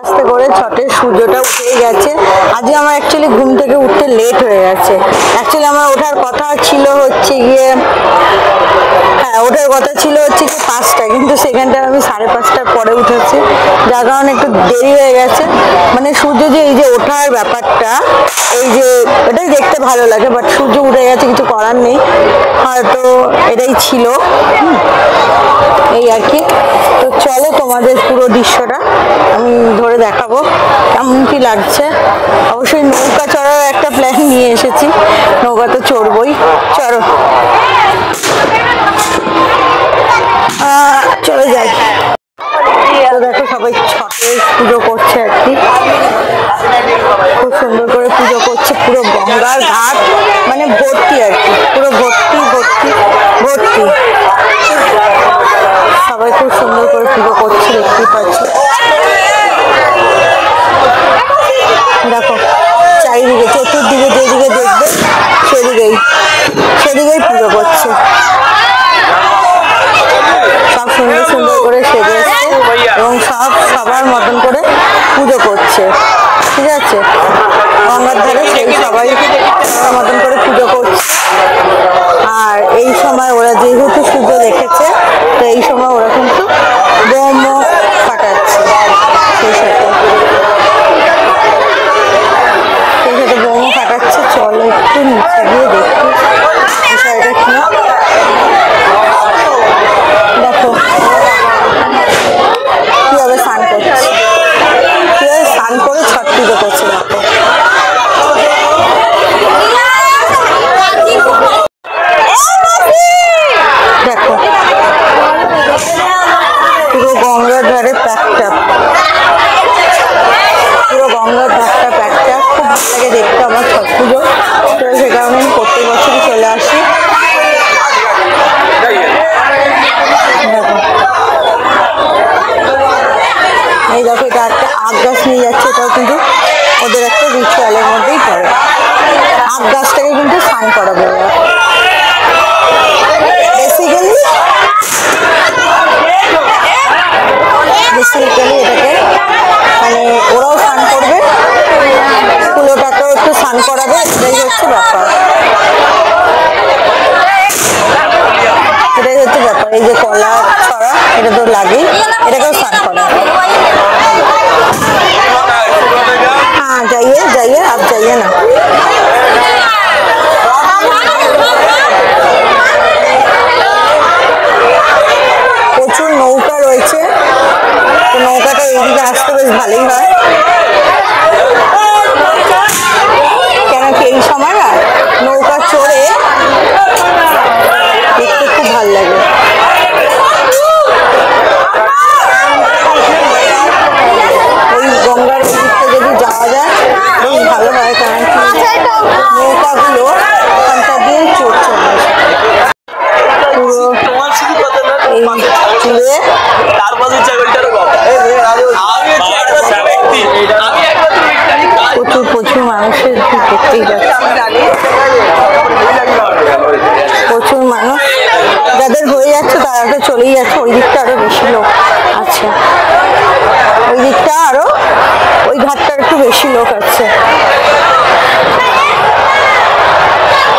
আস্তে করে ছটের সূর্যটা উঠে গেছে। আজকে আমার অ্যাকচুয়ালি ঘুম থেকে উঠতে লেট হয়ে গেছে। অ্যাকচুয়ালি আমার ওঠার কথা ছিল হচ্ছে গিয়ে ওঠার কথা ছিল হচ্ছে কি 5টায়, কিন্তু সেখানটায় আমি 5:30টার পরে উঠেছি, যার কারণে একটু দেরি হয়ে গেছে। মানে সূর্য যে এই যে ওঠার ব্যাপারটা, এই যে এটাই দেখতে ভালো লাগে, বাট সূর্য উঠে গেছে, কিছু করার নেই, হয়তো এটাই ছিল এই আর কি। তো চলো তোমাদের পুরো দৃশ্যটা আমি ধরে দেখাবো কেমন কি লাগছে। অবশ্যই নৌকা চড়ার একটা প্ল্যান নিয়ে এসেছি, নৌকা তো চড়বই। চলো চলে যাই। তো দেখো সবাই ছটে পুজো করছে আর কি, খুব সুন্দর করে পুজো করছে, পুরো গঙ্গার ঘাট মানে ভর্তি আর কি, পুরো ভর্তি ভর্তি ভর্তি, সবাই খুব সুন্দর করে পুজো করছে, দেখতেই পাচ্ছি। দেখো চারিদিকে চতুর্দিকে যেদিকে দেখবে সেদিকেই পুজো করছে, সব সুন্দর সুন্দর করে সেজে এসছে এবং সবার মতন করে পুজো করছে, ঠিক আছে। গঙ্গার ধারে সেই সবাই সবার মতন করে পুজো করছে। আর এই সময় ওরা যেহেতু সূর্য দেখেছে, তো এই সময় ওরা কিন্তু বোম ফাটাচ্ছে, সেই সাথে বোম ফাটাচ্ছে। চলো একটু নিচে গিয়ে দেখি বিষয়টা কি। দেখো কিভাবে স্নান করছে, কিভাবে স্নান করে ছট পুজো করছে। দেখো পুরো গঙ্গার ধারে প্যাকটা, পুরো গঙ্গার ধারটা প্যাকটা, খুব ভালো লাগে দেখতে আমার ছট পুজো। তো সে কারণে আমি প্রত্যেক বছরই চলে আসি। এই দেখো এটা একটা আখ গাছ নিয়ে যাচ্ছে, এটাও কিন্তু ওদের একটা রিচুয়ালের মধ্যেই পড়ে। আখ গাছটাকে কিন্তু স্নান করাবে ওরা বেসিক্যালি এটাকে, মানে ওরাও স্নান করবে, কুলোটাকেও একটু স্নান করাবে, এটাই হচ্ছে ব্যাপার, এটাই হচ্ছে ব্যাপার। এই যে কলা ছড়া এটা তো লাগেই, এটাকেও স্নান করা। हाँ जाइए जाइए आप जाइए ना। প্রচুর নৌকা রয়েছে, তো নৌকাটা এদিকে আসতে বেশ ভালোই হয়, কেন কি এই সময় না নৌকা চড়ে দেখতে খুব ভালো লাগে। ওই গঙ্গার দিকটা যদি যাওয়া যায় বেশ ভালো হয়, কারণ নৌকাগুলো ওখানটা দিয়ে চড়ছে পুরো এই চুড়ে। প্রচুর মানুষের দেখতেই যাচ্ছে, প্রচুর মানুষ, যাদের হয়ে যাচ্ছে তারা তো চলেই যাচ্ছে। ওই দিকটা আরো বেশি লোক আছে, ওই দিকটা আরো, ওই ঘাটটা একটু বেশি লোক আছে,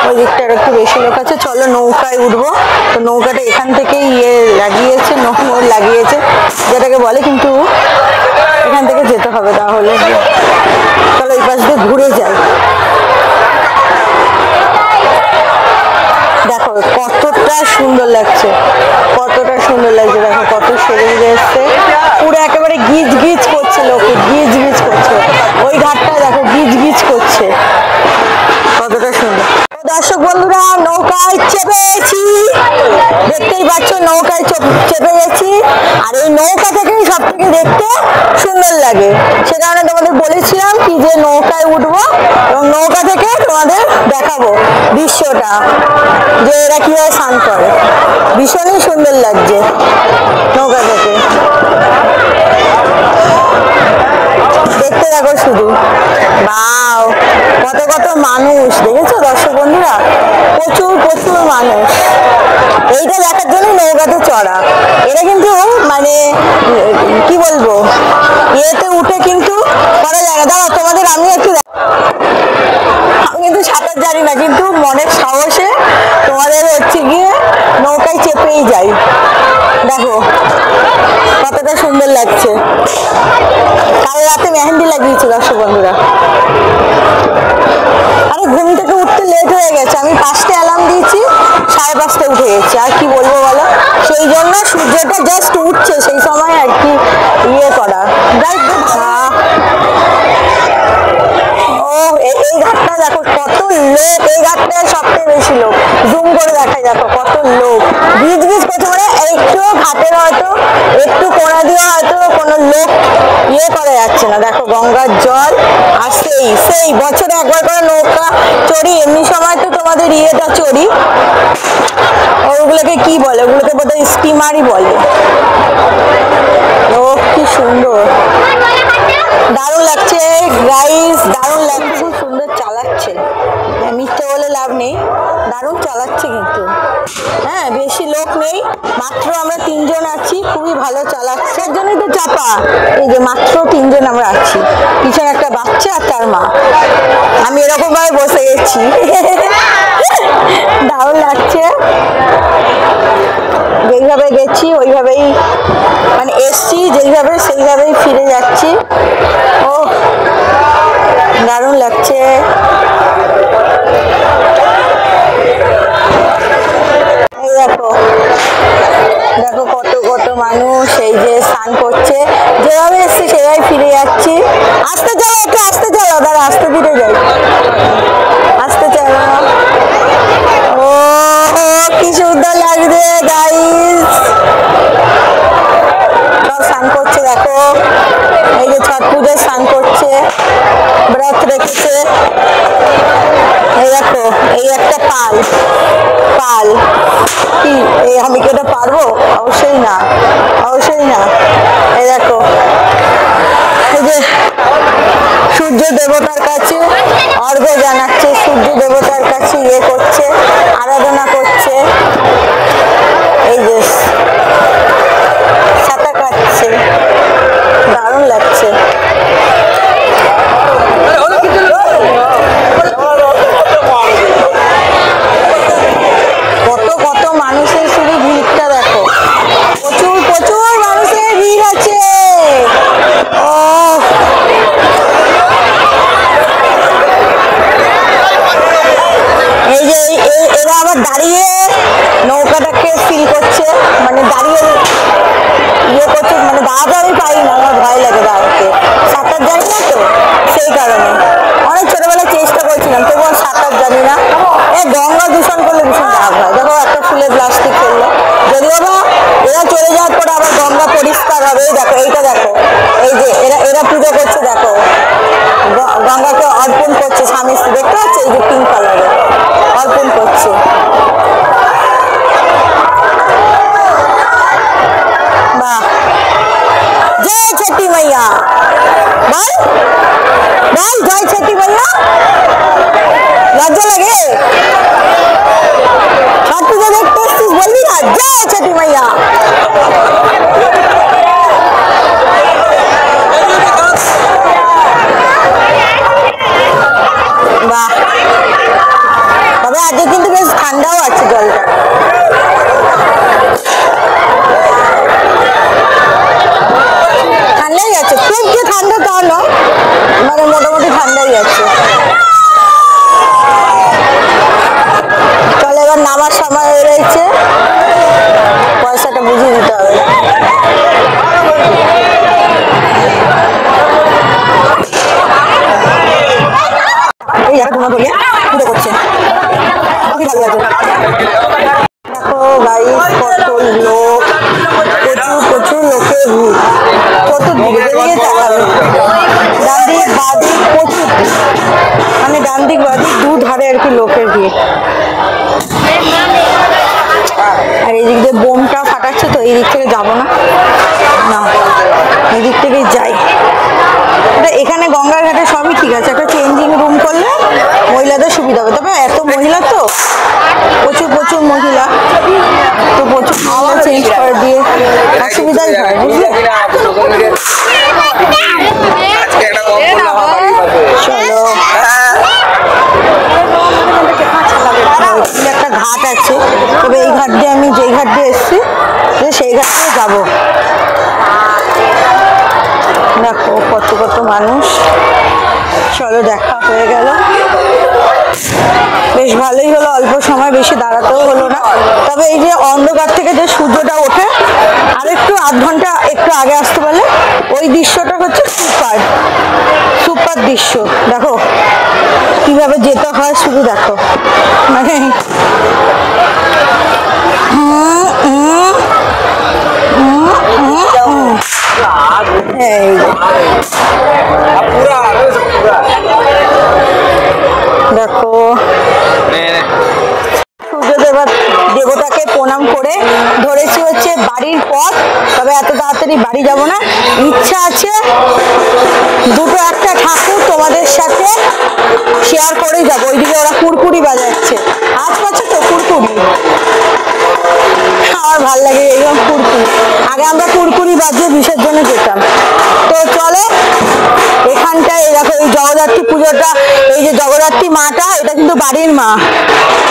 ওই দিকটা একটু বেশি লোক আছে। চলো নৌকায় উঠবো। তো নৌকাটা এখান থেকে লাগিয়েছে, মোড় লাগিয়েছে যেটাকে বলে, কিন্তু এখান থেকে যেতে হবে, তাহলে চলো এই পাশ দিয়ে ঘুরে যাই। দেখো কতটা সুন্দর লাগছে, কতটা সুন্দর লাগছে, দেখো কত সেজে এসছে, পুরো একেবারে গিজ গিজ করছে, লোকে গিজ গিজ করছে, ওই ঘাটটা দেখো গিজ গিজ করছে, কতটা সুন্দর। দর্শক বন্ধুরা নৌকায় চেপেছি, দেখতেই পাচ্ছ নৌকায় চেপে গেছি, আর এই নৌকা থেকেই সব থেকে দেখতে সুন্দর লাগে। সে কারণে তোমাদের বলেছিলাম কি যে নৌকায় উঠবো এবং নৌকা থেকে তোমাদের দেখাবো দৃশ্যটা, যে এরা কিভাবে স্নান করে। ভীষণই সুন্দর লাগছে নৌকা থেকে দেখতে, দেখো শুধু বাও, কত কত মানুষ দেখেছো দর্শক বন্ধুরা, প্রচুর মানুষ। এইটা দেখার জন্য নৌকাতে চড়া। এটা কিন্তু মানে কি বলবো, ইয়েতে উঠে কিন্তু করা যায় না। দাঁড়া তোমাদের আমি একটু, আমি কিন্তু সাঁতার জানি না, কিন্তু মনের সাহসে তোমাদের হচ্ছে গিয়ে নৌকায় চেপেই যাই। দেখো কতটা সুন্দর লাগছে। কাল রাতে মেহেন্দি লাগিয়েছি দর্শক বন্ধুরা। আরে ঘুম থেকে উঠতে লেট হয়ে গেছে, আমি 5টে অ্যালার্ম দিয়েছি, 5:30টায় উঠে গেছি। আর কি বলবো বলো, সেই জন্য সূর্যটা জাস্ট উঠছে সেই সময় আর কি ইয়ে করা। ও এই ঘাটটা দেখো কত লোক, এই ঘাটটায় সবচেয়ে বেশি লোক, জুম করে দেখাই দেখো কত লোক গিজ গিজ করছে। মানে একটু ঘাটের হয়তো একটু কোনা দিয়ে হয়তো কোনো লোক ইয়ে করে যাচ্ছে না। দেখো গঙ্গার জল, আর সেই বছরে একবার করে নৌকা চড়ি। এমনি সময় তো তোমাদের ইয়েটা চড়ি, ওগুলোকে কি বলে, ওগুলোকে বোধহয় স্টিমারই বলে। ও কি সুন্দর, দারুণ লাগছে গাইস, দারুণ লাগছে, খুব সুন্দর চালাচ্ছে, মিথ্যে বলে লাভ নেই, দারুণ চালাচ্ছে কিন্তু। হ্যাঁ বেশি লোক নেই, মাত্র আমরা 3 জন আছি, খুবই ভালো চালাচ্ছে। এর জন্যই তো চাপা, এই যে মাত্র 3 জন আমরা আছি, পিছনে একটা বাচ্চা আর তার মা, আমি এরকম ভাবে বসে গেছি। দারুণ লাগছে, যেইভাবে গেছি ওইভাবেই মানে এসছি, যেইভাবে সেইভাবেই ফিরে যাচ্ছি। ও দারুণ লাগছে। এই দেখো দেখো কত কত মানুষ এই যে স্নান করছে, যেভাবে এসছে সেভাবে ফিরে যাচ্ছি। আস্তে চলো, একটু আস্তে চলো, দাঁড়া আস্তে ফিরে যাই, আস্তে চলো। ও কি সুন্দর লাগছে গাইস, সব স্নান করছে দেখো, এই যে ছট পুজোয় স্নান করছে, ব্রত রেখেছে। এই দেখো এই একটা পাল, পাল কি আমি কি এটা পারবো? অবশ্যই না, অবশ্যই না। এই দেখো এই যে সূর্য দেবতার কাছে অর্ঘ্য জানাচ্ছে, সূর্য দেবতার কাছে ইয়ে করছে, আরাধনা করছে। এই যে সাঁতার কাটছে, দারুণ লাগছে। কত কত মানুষের শুধু ভিড়টা দেখো, প্রচুর প্রচুর মানুষের ভিড় আছে। ও এই যে এরা আবার দাঁড়িয়ে নৌকাটাকে ফিল করছে, মানে দাঁড়িয়ে ইয়ে করছে, মানে দাঁড়াতে আমি পারি না, আমার ভয় লাগে দাঁড়াতে, সাঁতার জানি না তো সেই কারণে। অনেক ছোটবেলায় চেষ্টা করছিলাম, তবুও সাঁতার জানি না। গঙ্গা দূষণ করলে ভীষণ রাগ হয়। দেখো একটা ফুলের প্লাস্টিক ফেললো, যদিও বা এরা চলে যাওয়ার পরে আবার গঙ্গা পরিষ্কার হবে। এই দেখো এইটা দেখো, এই যে এরা পুজো করছে, দেখো গঙ্গাকে অর্পণ করছে, স্বামী স্ত্রী দেখতে পাচ্ছে, এই যে পিঙ্ক কালারে অর্পণ করছে। বাহ, জয় ছটি মাইয়া, বল বল জয় ছটি মাইয়া। লজ্জা লাগে? ছট পুজো দেখতে এসছিস, বলবি না জয় ছটি মাইয়া? বাহ, তবে আজকে কিন্তু বেশ ঠান্ডাও আছে জলটা। ঠান্ডাই আছে, খুব যে ঠান্ডা তা নয়, মানে মোটামুটি ঠান্ডাই আছে। চলো এবার নামার সময় হয়ে রয়েছে, পয়সাটা বুঝিয়ে দিতে হবে। এই যারা তোমরা বলে পুজো করছে, খুবই ভালো লাগছে। দেখো গাইস কত লোক, প্রচুর প্রচুর লোকের ভিড়, চতুর্দিকে যেদিকে তাকাবে, ডান দিক বাঁ দিক প্রচুর, মানে ডান দিক বাঁ দিক দুধারে আর কি লোকের ভিড়। আর এই দিক দিয়ে বোমটা ফাটাচ্ছে, তো এই দিক থেকে যাবো না, না এই দিক থেকেই যাই। এখানে গঙ্গার ঘাটে সবই ঠিক আছে, একটা চেঞ্জিং রুম করলে মহিলাদের সুবিধা হবে। তবে এত মহিলা তো, প্রচুর প্রচুর মহিলা, তো প্রচুর চেঞ্জ অসুবিধাই হয় বুঝলে। চলো একটা ঘাট আছে, তবে এই ঘাট দিয়ে আমি যেই ঘাট দিয়ে এসেছি সেই ঘাট দিয়ে যাবো। দেখো কত কত মানুষ। চলো দেখা হয়ে গেল, বেশ ভালোই হলো, অল্প সময় বেশি দাঁড়াতেও হলো না। তবে এই যে অন্ধকার থেকে যে সূর্যটা ওঠে আর একটু আধ ঘন্টা একটু আগে আসতে পারলে ওই দৃশ্যটা হচ্ছে সুপার সুপার দৃশ্য। দেখো কিভাবে যেতে হয় শুধু দেখো, মানে দেখো দেবতাকে প্রণাম করে ধরেছি হচ্ছে বাড়ির পথ। তবে এত তাড়াতাড়ি বাড়ি যাব না, ইচ্ছা আছে দুটো একটা ঠাকুর তোমাদের সাথে শেয়ার করেই যাবো। ওইদিকে ওরা কুরকুরি বাজাচ্ছে, আজ পাচ্ছে তো কুরকুরি, আমার ভাল লাগে এইরকম কুরকুরি। আগে আমরা কুরকুরি বাজিয়ে বিসর্জনে যেতাম। তো চলো এখানটায় দেখো এই জগদ্ধাত্রী পুজোটা, এই যে জগদ্ধাত্রী মাটা এটা কিন্তু বাড়ির মা।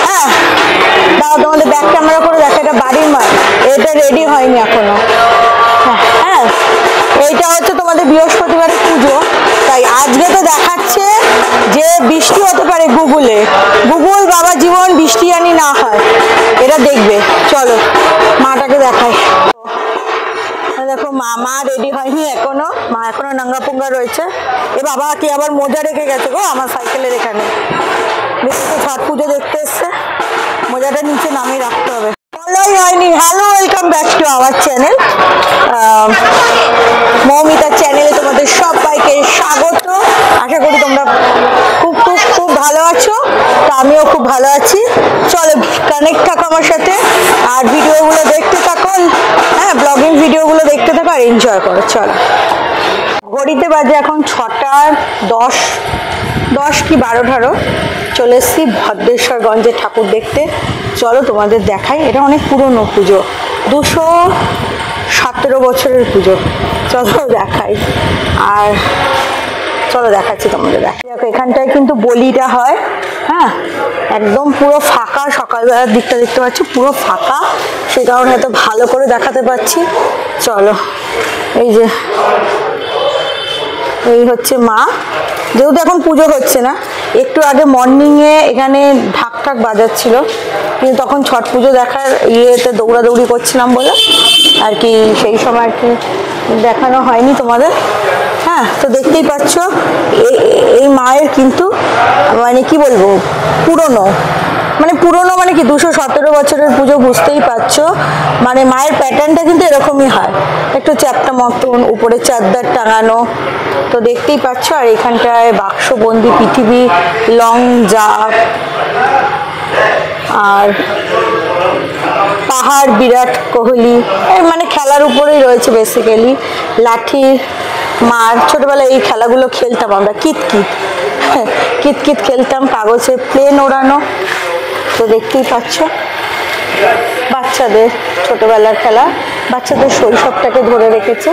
হ্যাঁ দাও তোমাদের ব্যাক ক্যামেরা করে দেখো, এটা বাড়ির মা, এটা রেডি হয়নি এখনো। হ্যাঁ এইটা হচ্ছে তোমাদের বৃহস্পতিবারের পুজো, তাই আজকে তো দেখাচ্ছে যে বৃষ্টি হতে পারে গুগলে, গুগল বাবা জীবন বৃষ্টি জানি না হয়, এটা দেখবে। চলো মাটাকে দেখাই। দেখো মা রেডি হয়নি এখনো, মা এখনো নাঙ্গা পুঙ্গা রয়েছে। এ বাবা কি আবার মোজা রেখে গেছে গো আমার সাইকেলের এখানে, ছট পুজো দেখতে এসছে, মোজাটা নিচে নামিয়ে রাখতে হবে। বলাই হয়নি, hello welcome back to our channel মৌমিতার চ্যানেলে তোমাদের সবাইকে স্বাগত। আশা করি তোমরা খুব খুব খুব ভালো আছো, তো আমিও খুব ভালো আছি। চলো কানেক্ট থাকো আমার সাথে আর ভিডিওগুলো দেখতে থাকো, হ্যাঁ ব্লগিং ভিডিওগুলো দেখতে থাকো আর এনজয় করো। চলো ঘড়িতে বাজে এখন 6:10 কি 12 চলে এসছি ভদ্রেশ্বরগঞ্জে ঠাকুর দেখতে। চলো তোমাদের দেখাই, এটা অনেক পুরনো পুজো, 217 বছরের পুজো। চলো দেখাই, আর চলো দেখাচ্ছি তোমাদের। দেখো এখানটায় কিন্তু বলিটা হয়, হ্যাঁ একদম পুরো ফাঁকা, সকালবেলার দিকটা দেখতে পাচ্ছি পুরো ফাঁকা, সেই কারণে হয়তো ভালো করে দেখাতে পাচ্ছি। চলো এই যে এই হচ্ছে মা, যেহেতু এখন পুজো হচ্ছে না, একটু আগে মর্নিংয়ে এখানে ঢাক ঢাক বাজাচ্ছিল, কিন্তু তখন ছট পুজো দেখার ইয়েতে দৌড়াদৌড়ি করছিলাম বলে আর কি সেই সময় আর কি দেখানো হয়নি তোমাদের। হ্যাঁ তো দেখতেই পাচ্ছ এই মায়ের কিন্তু মানে কি বলবো পুরনো, মানে পুরনো মানে কি 217 বছরের পুজো, বুঝতেই পারছো। মানে মায়ের প্যাটার্নটা কিন্তু এরকমই হয়, একটু চ্যাপ্টা মতন, উপরে চাদর টাঙানো, তো দেখতেই পাচ্ছ। আর এখানটায় বাক্সবন্দি পৃথিবী, লং জাপ, আর পাহাড়, বিরাট কোহলি, মানে খেলার উপরেই রয়েছে বেসিক্যালি। লাঠি মার, ছোটবেলায় এই খেলাগুলো খেলতাম আমরা, কিতকিত কিতকিত খেলতাম, কাগজে প্লেন ওড়ানো, তো দেখতেই পাচ্ছ বাচ্চাদের ছোটবেলার খেলা, বাচ্চাদের শৈশবটাকে ধরে রেখেছে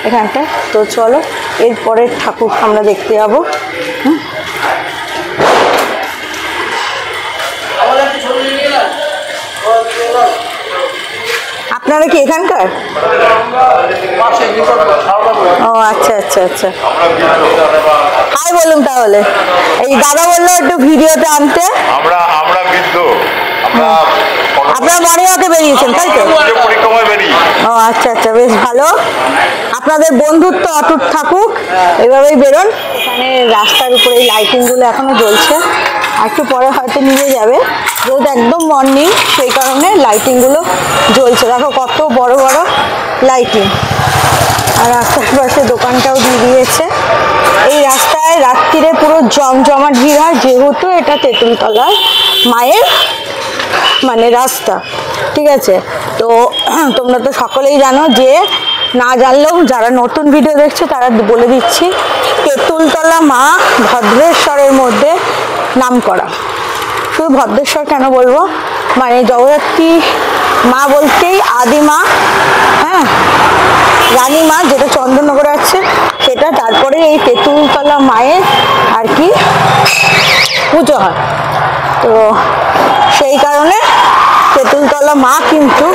এখানটা। তো চলো এরপরের ঠাকুর আমরা দেখতে যাবো। আপনারা কি এখানকার? ও আচ্ছা আচ্ছা আচ্ছা, হাই বলুন তাহলে। এই দাদা বললো একটু ভিডিওতে আনতে। আপনারা মর্নিংওয়াকে বেরিয়েছেন তাই তো? ও আচ্ছা আচ্ছা, বেশ ভালো, আপনাদের বন্ধুত্ব অটুট থাকুক, এভাবেই বেরোন। এখানে রাস্তার উপরে এই লাইটিংগুলো এখনো জ্বলছে, একটু পরে হয়তো নিয়ে যাবে, যেহেতু একদম মর্নিং সেই কারণে লাইটিংগুলো জ্বলছে। দেখো কত বড় বড় লাইটিং, আর রাস্তার পাশে দোকানটাও দিয়ে দিয়েছে। এই রাস্তায় রাত্রিরে পুরো জমজমাট ভিড় হয়, যেহেতু এটা তেঁতুলতলার মায়ের মানে রাস্তা, ঠিক আছে। তো তোমরা তো সকলেই জানো, যে না জানলেও যারা নতুন ভিডিও দেখছো তারা বলে দিচ্ছি, তেঁতুলতলা মা ভদ্রেশ্বরের মধ্যে নাম করা। শুধু ভদ্রেশ্বর কেন বলবো, মানে জগদ্ধাত্রী মা বলতেই আদিমা, হ্যাঁ রানী মা, যেটা চন্দননগরে আছে সেটা। তারপরে এই তেঁতুলতলা মায়ের আর কি পুজো হয়। তো সেই কারণে তেঁতুলতলা মা কিন্তু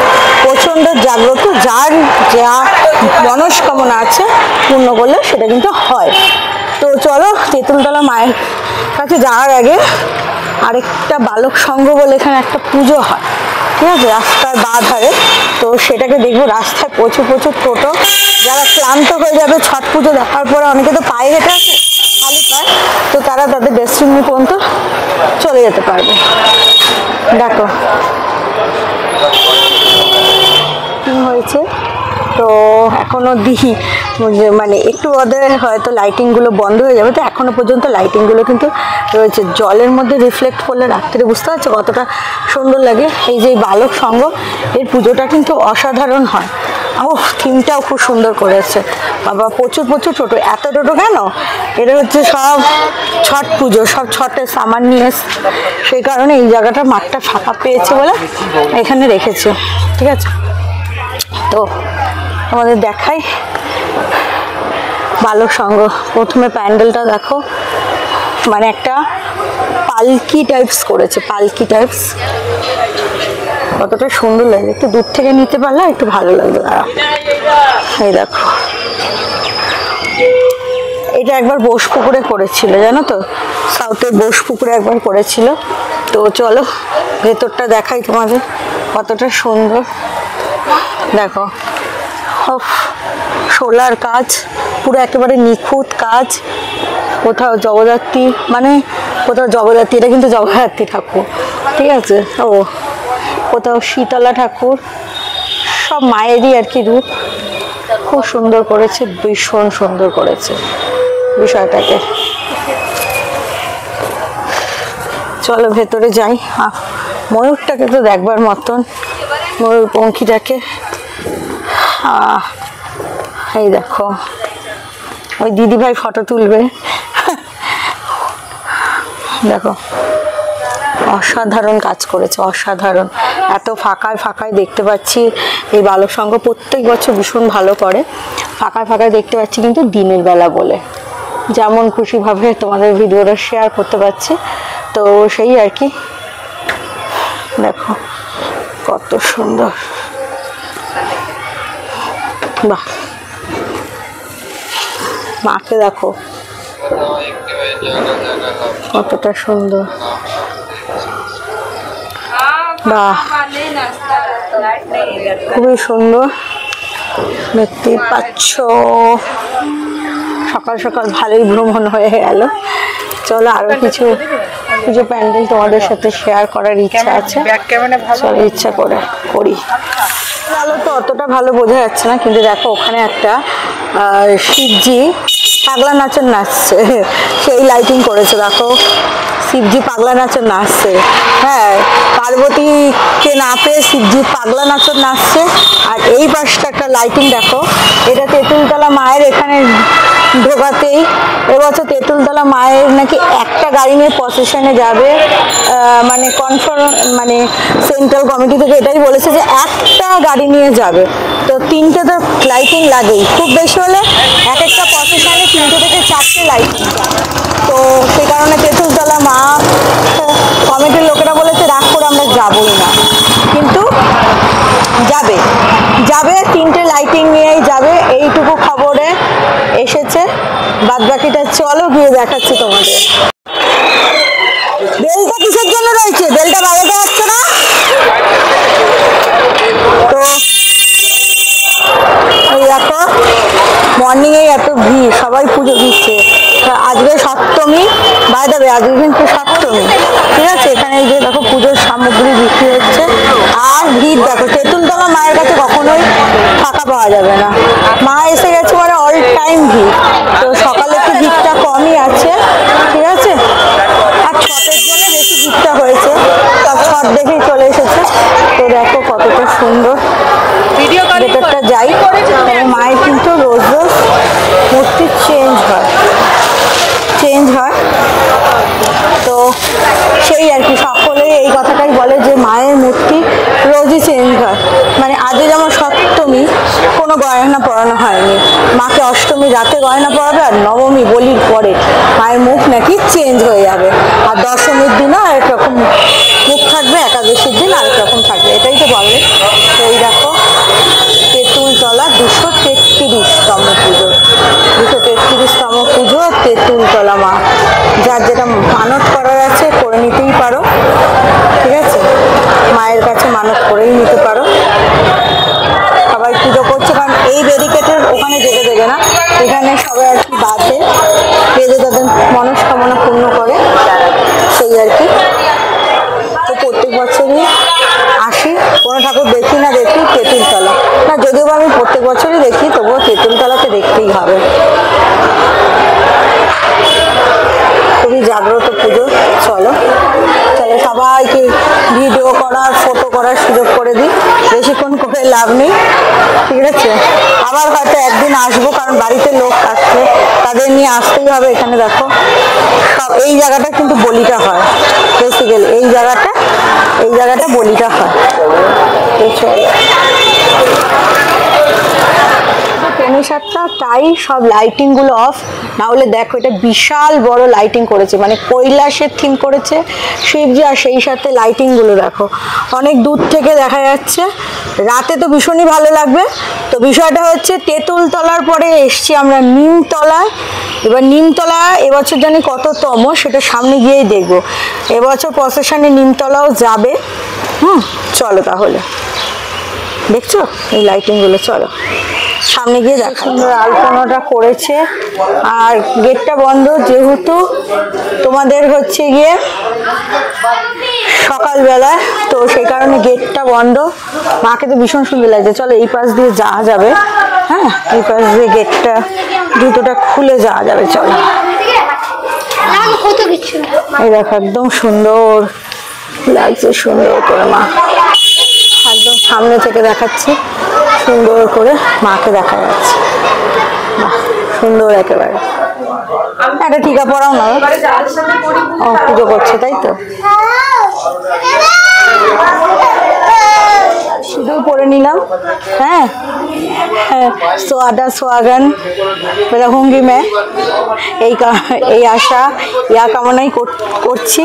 প্রচণ্ড জাগ্রত, যার যা মনস্কামনা আছে পূর্ণ করলে সেটা কিন্তু হয়। তো চলো তেঁতুলতলা মায়ের কাছে যাওয়ার আগে আরেকটা বালক সংঘ বলে এখানে একটা পুজো হয়, ঠিক আছে, রাস্তার বাঁ ধারে। তো সেটাকে দেখবো। রাস্তায় প্রচুর প্রচুর টোটো, যারা ক্লান্ত হয়ে যাবে ছট পুজো দেখার পরে, অনেকে তো পায়ে হেঁটে আছে খালি পায়, তো তারা তাদের ডেস্টিনি পর্যন্ত চলে যেতে পারবে। দেখো কি হয়েছে। তো এখনো দিই মানে একটু ওদের হয়তো লাইটিংগুলো বন্ধ হয়ে যাবে, তো এখনো পর্যন্ত লাইটিংগুলো কিন্তু রয়েছে। জলের মধ্যে রিফ্লেক্ট করলে রাত্রে বুঝতে পারছো কতটা সুন্দর লাগে। এই যে বালক সংঘ, এর পুজোটা কিন্তু অসাধারণ হয়। ও থিমটাও খুব সুন্দর করেছে বাবা। প্রচুর প্রচুর টোটো। এত টোটো কেন? এটা হচ্ছে সব ছট পুজো, সব ছটের সামান নিয়ে সেই কারণে এই জায়গাটা মাঠটা ফাঁকা পেয়েছে বলে এখানে রেখেছে, ঠিক আছে। তো আমাদের দেখাই বালক সংঘ। প্রথমে প্যান্ডেলটা দেখো, মানে একটা পালকি টাইপস করেছে, পালকি টাইপস। কতটা সুন্দর লাগে, একটু দূর থেকে নিতে পারলে একটু ভালো লাগবে। এই দেখো, এটা একবার বোসপুকুরে করেছিল, জানো তো, সাউথের বোসপুকুরে একবার করেছিল। তো চলো ভেতরটা দেখাই তোমাদের, কতটা সুন্দর দেখো। শোলার কাজ পুরো একেবারে নিখুঁত কাজ। কোথাও জগদ্ধাত্রী, মানে কোথাও জগদ্ধাত্রী, এটা কিন্তু জগদ্ধাত্রী ঠাকুর, ঠিক আছে। ও কোথাও শীতলা ঠাকুর, সব মায়েরই আর কি রূপ। খুব সুন্দর করেছে, ভীষণ সুন্দর করেছে বিষয়টাকে। চলো ভেতরে যাই। ময়ূরটাকে তো দেখবার মতন, ময়ূর পঙ্খিটাকে। এই দেখো, ওই দিদিভাই ফটো তুলবে। দেখো অসাধারণ কাজ করেছে, অসাধারণ। এত ফাঁকায় ফাঁকায় দেখতে পাচ্ছি। এই বালক সংঘ প্রত্যেক বছর ভীষণ ভালো করে। ফাঁকায় ফাঁকায় দেখতে পাচ্ছি কিন্তু দিনের বেলা বলে, যেমন খুশিভাবে তোমাদের ভিডিওটা শেয়ার করতে পারছি। তো সেই আর কি। দেখো কত সুন্দর, বাহ। মাকে দেখো কতটা সুন্দর, বাহ, খুবই সুন্দর দেখতে পাচ্ছ। সকাল সকাল ভালোই ভ্রমণ হয়ে গেল। চলো আরো কিছু কিছু প্যান্ডেল তোমাদের সাথে শেয়ার করার ইচ্ছা আছে, চলো ইচ্ছা করে করি। আলো তো অতটা ভালো বোঝা যাচ্ছে না, কিন্তু দেখো ওখানে একটা শিবজি পাগলা নাচন নাচছে, সেই লাইটিং করেছে। দেখো শিবজি পাগলা নাচন নাচছে, হ্যাঁ, পার্বতীকে না পেয়ে শিবজি পাগলা নাচন নাচছে। আর এই পাশটা একটা লাইটিং দেখো, এটা তেঁতুলতলা মায়ের এখানে ঢোকাতেই এবছর তেঁতুলতলা মায়ের নাকি একটা গাড়ি নিয়ে প্রসেশনে যাবে, মানে মানে সেন্ট্রাল কমিটি থেকে এটাই বলেছে যে একটা গাড়ি নিয়ে যাবে। তো তিনটে তো লাইটিং লাগেই, খুব বেশি হলে এক একটা প্রসেশনে 3টে থেকে 4টে লাইটিং। তো সেই কারণে তেঁতুলতলা মা কমিটির লোকেরা বলেছে রাগ করে আমরা যাবই না, কিন্তু যাবে যাবে 3টে লাইটিং নিয়েই যাবে, এইটুকু খবরে এসেছে। বাদ বাকিটা চলো গিয়ে দেখাচ্ছি তোমাদের। বেলটা কিসের জন্য রয়েছে? বেলটা বাজাতে যাচ্ছে না তো। এই দেখো মর্নিং এ এত ভিড়, সবাই পুজো দিচ্ছে। আজকে সপ্তমী, বাই দ্য ওয়ে আজকে কিন্তু সপ্তমী, ঠিক আছে। এখানে এই যে দেখো পুজোর সামগ্রী বিক্রি হচ্ছে। আর ভিড় দেখো, তেঁতুলতলা মায়ের কাছে কখনোই ফাঁকা পাওয়া যাবে না। মা এসে গেছে মানে অল টাইম ভিড়। তো সকালে একটু ভিড়টা কমই আছে, ঠিক আছে। আর ছটের জন্য বেশি ভিড়টা হয়েছে, সব ছট দেখেই চলে এসেছে। তো দেখো কতটা সুন্দর, ভেতরটা যাই। মায়ের কিন্তু রোজ রোজ মূর্তি চেঞ্জ হয়। তো সেই আর কি, সকলেই এই কথাটাই বলে যে মায়ের মূর্তি রোজই চেঞ্জ হয়। মাকে অষ্টমী রাতে গয়না পরাবে, আর নবমী বলির পরে মায়ের মুখ নাকি চেঞ্জ হয়ে যাবে, আর দশমীর দিনও আরেক রকম মুখ থাকবে, একাদশীর দিন আরেক রকম থাকবে, এটাই তো বলে। তো এই দেখো তেঁতুলতলা 233তম পুজো, 233তম পুজো তেঁতুলতলা মা। যার যেটা মানত করার আছে করে নিতেই পারো, ঠিক আছে, মায়ের কাছে মানত করেই নিতে পারো। সবাই পুজো করছে, কারণ এই ব্যারিকেডের ওখানে যেতে দেবে না, এখানে সবাই আর কি বাঁধে, বেঁধে তাদের মনস্কামনা পূর্ণ করে, সেই আর কি। তো প্রত্যেক বছরই আসি, কোনো ঠাকুর দেখি না দেখি তেঁতুলতলা না, যদিও আমি প্রত্যেক বছরই দেখি, তবুও তেঁতুলতলাতে দেখতেই হবে। খুবই জাগ্রত পুজো। চলো চলো সবাইকে ভিডিও করার ফটো করার সুযোগ করে দিই, বেশিক্ষণ করে লাভ নেই, ঠিক আছে। আবার হয়তো একদিন আসবো, কারণ বাড়িতে লোক আসছে, তাদের নিয়ে আসতেই হবে। এখানে দেখো এই জায়গাটা কিন্তু বলিটা হয়, বেসিক্যালি এই জায়গাটা বলিটা হয়। সাতটা তাই সব লাইটিং গুলো অফ, না হলে দেখো এটা বিশাল বড় লাইটিং করেছে, মানে কৈলাসের থিম করেছে শিবজি, আর সেই সাথে লাইটিং গুলো দেখো অনেক দূর থেকে দেখা যাচ্ছে, রাতে তো ভীষণই ভালো লাগবে। তো বিষয়টা হচ্ছে তেঁতুলতলার পরে এসছি আমরা নিমতলায়। এবার নিমতলা এবছর জানি কততম সেটা সামনে গিয়েই দেখবো, এবছর প্রসেশনে নিমতলাও যাবে। চলো তাহলে, দেখছো এই লাইটিং গুলো, চলো সামনে গিয়ে দেখা। সুন্দর আলপনাটা করেছে, আর গেটটা বন্ধ, যেহেতু তোমাদের হচ্ছে গিয়ে সকালবেলা, তো সেই কারণে গেটটা বন্ধ। মাকে তো ভীষণ সুন্দর লাগছে। চলো এই পাশ দিয়ে যাওয়া যাবে, হ্যাঁ এই পাশ দিয়ে গেটটা জুতোটা খুলে যাওয়া যাবে। চলো এই দেখো একদম সুন্দর লাগছে, সুন্দর করে মা একদম সামনে থেকে দেখাচ্ছি, সুন্দর করে মাকে দেখা যাচ্ছে, সুন্দর একেবারে। একটা টিকা পরাও না, ও পুজো করছে তাই তো। সিঁদুর পরে নিলাম, হ্যাঁ হ্যাঁ, সোয়াদা সোয়াগান রহুঙ্গি মে, এই আশা ইয়া কামনাই করছি।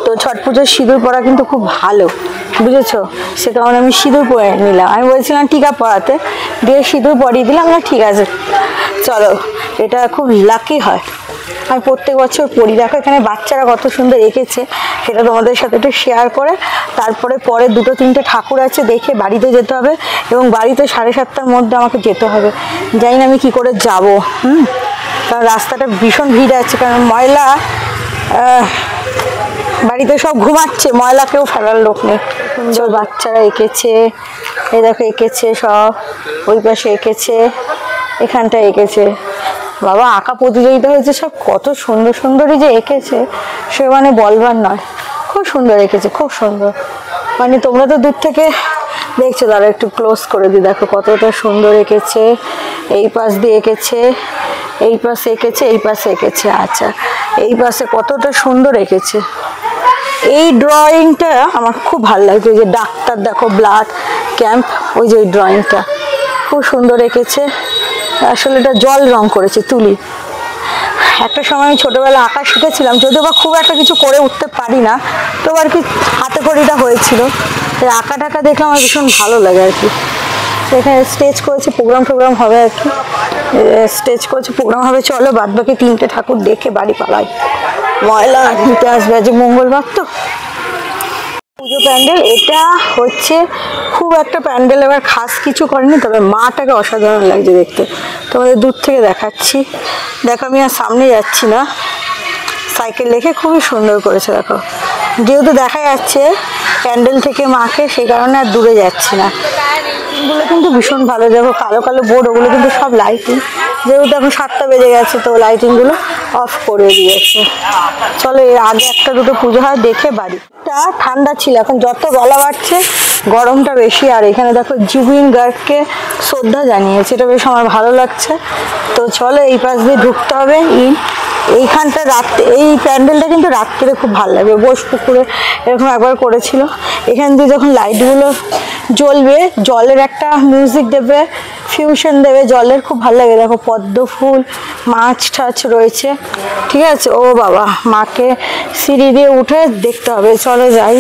তো ছট পুজোর সিঁদুর পরা কিন্তু খুব ভালো, বুঝেছো, সে কারণে আমি সিঁদুর পরে নিলাম। আমি বলছিলাম টিকা পরাতে, দিয়ে সিঁদুর পরিয়ে দিলাম না, ঠিক আছে চলো, এটা খুব লাকি হয়। আমি প্রত্যেক বছর পড়ি। দেখো এখানে বাচ্চারা কত সুন্দর এঁকেছে, সেটা তোমাদের সাথে একটু শেয়ার করে তারপরে পরে 2-3টে ঠাকুর আছে দেখে বাড়িতে যেতে হবে, এবং বাড়িতে 7:30টার মধ্যে আমাকে যেতে হবে। জানি না আমি কি করে যাব, কারণ রাস্তাটা ভীষণ ভিড় আছে, কারণ ময়লা বাড়িতে সব ঘুমাচ্ছে, ময়লা কেউ ফেলার লোক নেই। সুন্দর বাচ্চারা এঁকেছে, এই দেখো এঁকেছে সব, ওই পাশে এঁকেছে, এখানটা এঁকেছে। বাবা আঁকা প্রতিযোগিতা হয়েছে, সব কত সুন্দর সুন্দরই যে এঁকেছে সে মানে বলবার নয়, খুব সুন্দর এঁকেছে, খুব সুন্দর। মানে তোমরা তো দূর থেকে দেখছো, তারা একটু ক্লোজ করে দিই, দেখো কতটা সুন্দর এঁকেছে। এই পাশ দিয়ে এঁকেছে, এই পাশে এঁকেছে, এই পাশে এঁকেছে, আচ্ছা এই পাশে কতটা সুন্দর এঁকেছে। এই ড্রয়িংটা আমার খুব ভালো লাগছে, যে ডাক্তার দেখো ব্লাড ক্যাম্প, ওই যে ড্রয়িংটা খুব সুন্দর এঁকেছে। আসলে এটা জল রং করেছে, তুলি। একটা সময় আমি ছোটবেলা আঁকা শিখেছিলাম, যদিও বা খুব একটা কিছু করে উঠতে পারি না, তো আর কি হাতে খড়িটা হয়েছিল। এই আঁকা টাকা দেখলে আমার ভীষণ ভালো লাগে আর কি। এখানে স্টেজ করেছে, প্রোগ্রাম হবে আর কি, স্টেজ করেছে, প্রোগ্রাম হবে। চলো বাদ বাকি 3টে ঠাকুর দেখে বাড়ি পালাই, ময়লা নিতে আসবে, আজ মঙ্গলবার তো। পুজো প্যান্ডেল এটা হচ্ছে খুব একটা প্যান্ডেল এবার খাস কিছু করেনি, তবে মাটাকে অসাধারণ লাগছে দেখতে। তোমাদের দূর থেকে দেখাচ্ছি, দেখো আমি আর সামনে যাচ্ছি না, সাইকেল রেখে খুবই সুন্দর করেছে। দেখো যেহেতু দেখা যাচ্ছে প্যান্ডেল থেকে মাকে, সেই কারণে আর দূরে যাচ্ছি না। এগুলো কিন্তু ভীষণ ভালো, দেখো কালো কালো বোর্ড, ওগুলো কিন্তু সব লাইটিং, যেহেতু এখন 7টা বেজে গেছে তো লাইটিংগুলো অফ করে দিয়েছে। চলো এর আগে 1-2 পুজো হয় দেখে বাড়ি। ঠান্ডা ছিল, এখন যত বেলা বাড়ছে গরমটা বেশি। আর এখানে দেখো জুবিন গার্গকে শ্রদ্ধা জানিয়েছে, এটা বেশ আমার ভালো লাগছে। তো চলো এই পাশ দিয়ে ঢুকতে হবে। এইখানটা রাত্রে, এই প্যান্ডেলটা কিন্তু রাত্রে খুব ভালো লাগবে, বোসপুকুরে এরকম একবার করেছিল। এখান দিয়ে যখন লাইটগুলো জ্বলবে, জলের একটা মিউজিক দেবে, ফিউশন দেবে জলের, খুব ভালো লাগে। দেখো পদ্ম ফুল, মাছ টাছ রয়েছে, ঠিক আছে। ও বাবা, মাকে সিঁড়ি দিয়ে উঠে দেখতে হবে, চলো যাই।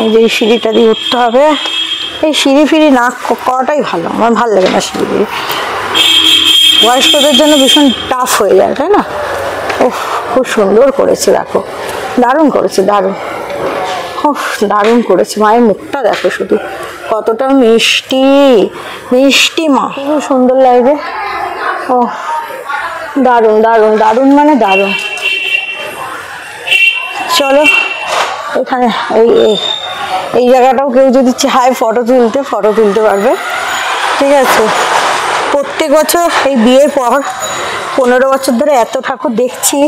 এই যে সিঁড়িটা দিয়ে উঠতে হবে, এই সিঁড়ি ফিরি না করাটাই ভালো, আমার ভালো লাগে না সিঁড়ি ফিরি, বয়স্কদের জন্য ভীষণ টাফ হয়ে যায়, তাই না? ও খুব সুন্দর করেছে, দেখো দারুণ করেছে, দারুণ, ও দারুণ করেছে। মায়ের মুখটা দেখো শুধু, কতটা মিষ্টি মিষ্টি মা, খুব সুন্দর লাগবে। ও দারুণ দারুণ দারুণ মানে দারুণ। চলো এখানে এই জায়গাটাও কেউ যদি চায় ফটো তুলতে পারবে, ঠিক আছে। প্রত্যেক বছর এই বিয়ের পর 15 বছর ধরে এত ঠাকুর দেখছি,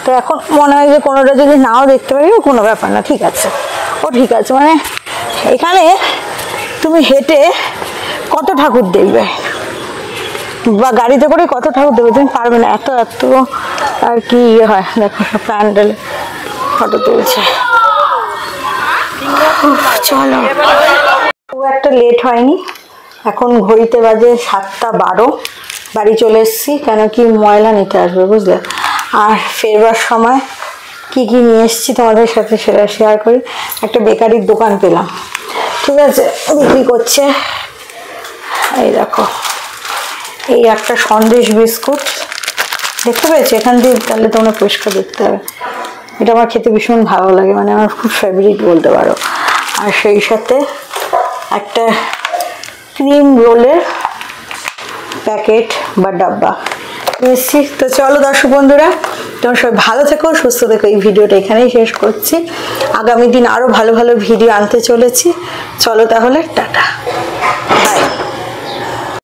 তো এখন মনে হয় যে কোনোটা যদি নাও দেখতে পারি কোনো ব্যাপার না, ঠিক আছে, ও ঠিক আছে। মানে এখানে তুমি হেঁটে কত ঠাকুর দেখবে, বা গাড়িতে করে কত ঠাকুর দেখবে, তুমি পারবে না, এত এত আর কি ইয়ে হয়। দেখো সব প্যান্ডেলে ফটো তুলছে। চলো, খুব একটা লেট হয়নি, এখন ঘড়িতে বাজে 7:12, বাড়ি চলে এসেছি, কেন কি ময়লা নিতে আসবে, বুঝলে। আর ফেরবার সময় কি কি নিয়ে এসেছি তোমাদের সাথে সেটা শেয়ার করি। একটা বেকারির দোকান পেলাম, ঠিক আছে, বিক্রি করছে। এই দেখো, এই একটা সন্দেশ বিস্কুট দেখতে পেয়েছি এখান দিয়ে, তাহলে তোমরা পরিষ্কার দেখতে হবে। এটা আমার খেতে ভীষণ ভালো লাগে, মানে আমার খুব ফেভারিট বলতে পারো। আর সেই সাথে একটা ক্রিম রোলের প্যাকেট বা ডাব্বা নিয়েছি। তো চলো দর্শক বন্ধুরা, তোমরা সবাই ভালো থেকো, সুস্থ থেকো। এই ভিডিওটা এখানেই শেষ করছি, আগামী দিন আরও ভালো ভালো ভিডিও আনতে চলেছি। চলো তাহলে, টাটা, বাই।